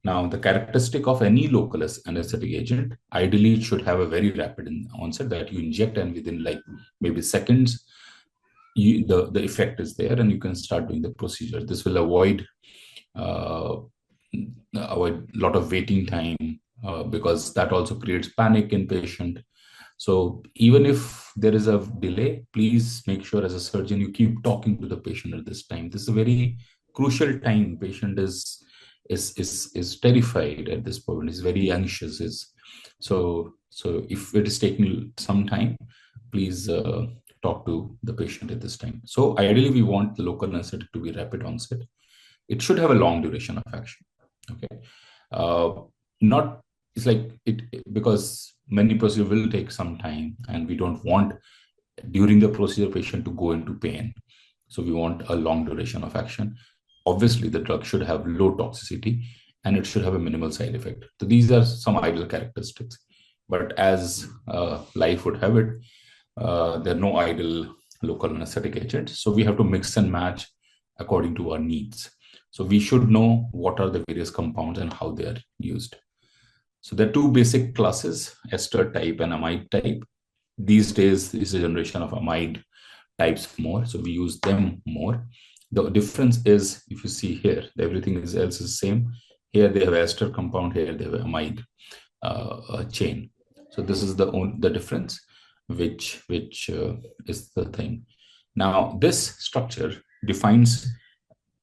Now, the characteristic of any local anesthetic agent, ideally, it should have a very rapid onset that you inject, and within like maybe seconds, the effect is there, and you can start doing the procedure. This will avoid a lot of waiting time because that also creates panic in patient. So even if there is a delay, please make sure as a surgeon you keep talking to the patient at this time. This is a very crucial time. Patient is terrified at this point. Is very anxious. So if it is taking some time, please talk to the patient at this time. So ideally, we want the local anesthetic to be rapid onset. It should have a long duration of action. Okay, not it's like it because many procedures will take some time, and we don't want during the procedure patient to go into pain. So we want a long duration of action. Obviously, the drug should have low toxicity and it should have a minimal side effect. So these are some ideal characteristics. But as life would have it, there are no ideal local anesthetic agents. So we have to mix and match according to our needs. So we should know what are the various compounds and how they are used. So there are two basic classes, Ester type and Amide type. These days, is a generation of Amide types more, so we use them more. The difference is, if you see here, everything else is the same. Here they have Ester compound, here they have Amide chain. So this is the difference, which is the thing. Now, this structure defines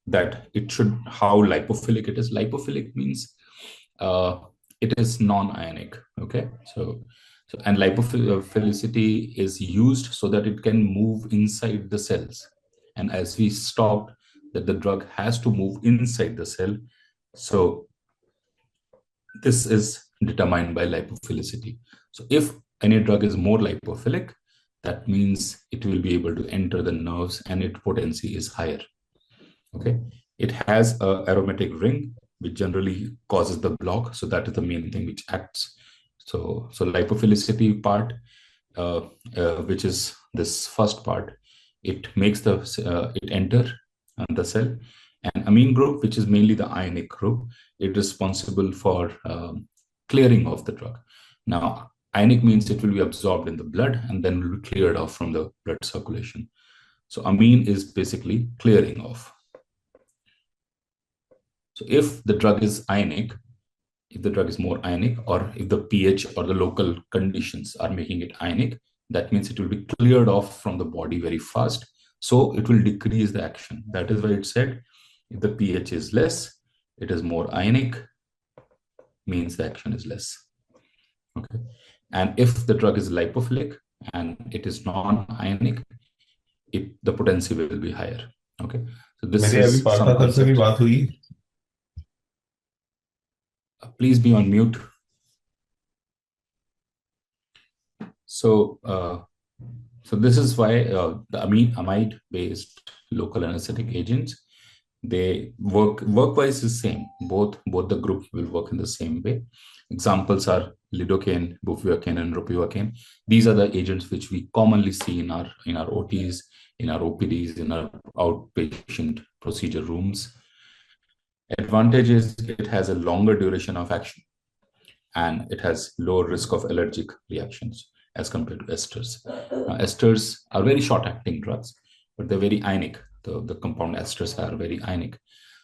that it should, how lipophilic it is. Lipophilic means it is non-ionic, okay? So and lipophilicity is used so that it can move inside the cells. And as we stopped, that the drug has to move inside the cell. So this is determined by lipophilicity. So if any drug is more lipophilic, that means it will be able to enter the nerves and its potency is higher. Okay, it has an aromatic ring, which generally causes the block. So that is the main thing which acts. So lipophilicity part, which is this first part, it makes it enter the cell. And amine group, which is mainly the ionic group, it is responsible for clearing of the drug. Now, ionic means it will be absorbed in the blood and then will be cleared off from the blood circulation. So amine is basically clearing off. So if the drug is ionic, if the drug is more ionic, or if the pH or the local conditions are making it ionic, that means it will be cleared off from the body very fast. So it will decrease the action. That is why it said, if the pH is less, it is more ionic, means the action is less. Okay. And if the drug is lipophilic and it is non-ionic, the potency will be higher. Okay. So this is some concept. Please be on mute. So this is why the amide-based local anesthetic agents, they work-wise is same. Both the groups will work in the same way. Examples are Lidocaine, Bupivacaine, and Ropivacaine. These are the agents which we commonly see in our OTs, in our OPDs, in our outpatient procedure rooms. Advantage is it has a longer duration of action and it has lower risk of allergic reactions as compared to esters. Now, esters are very short-acting drugs, but they're very ionic. The compound esters are very ionic.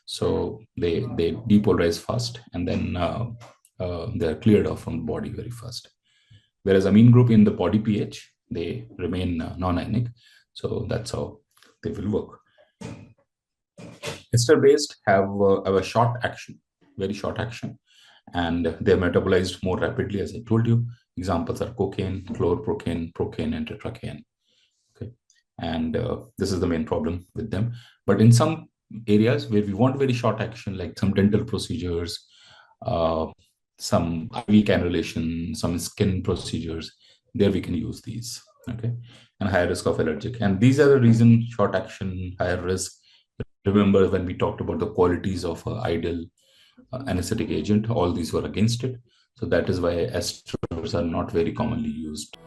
So they depolarize fast and then they're cleared off from the body very fast. Whereas amine group in the body pH, they remain non-ionic. So that's how they will work. Ester-based have a short action, very short action, and they're metabolized more rapidly, as I told you. Examples are cocaine, chlorprocaine, procaine, and tetracaine. Okay, and this is the main problem with them. But in some areas where we want very short action, like some dental procedures, some IV cannulation, some skin procedures, there we can use these. Okay, and higher risk of allergic. And these are the reason short action, higher risk. Remember when we talked about the qualities of an ideal anesthetic agent, all these were against it. So that is why esters are not very commonly used.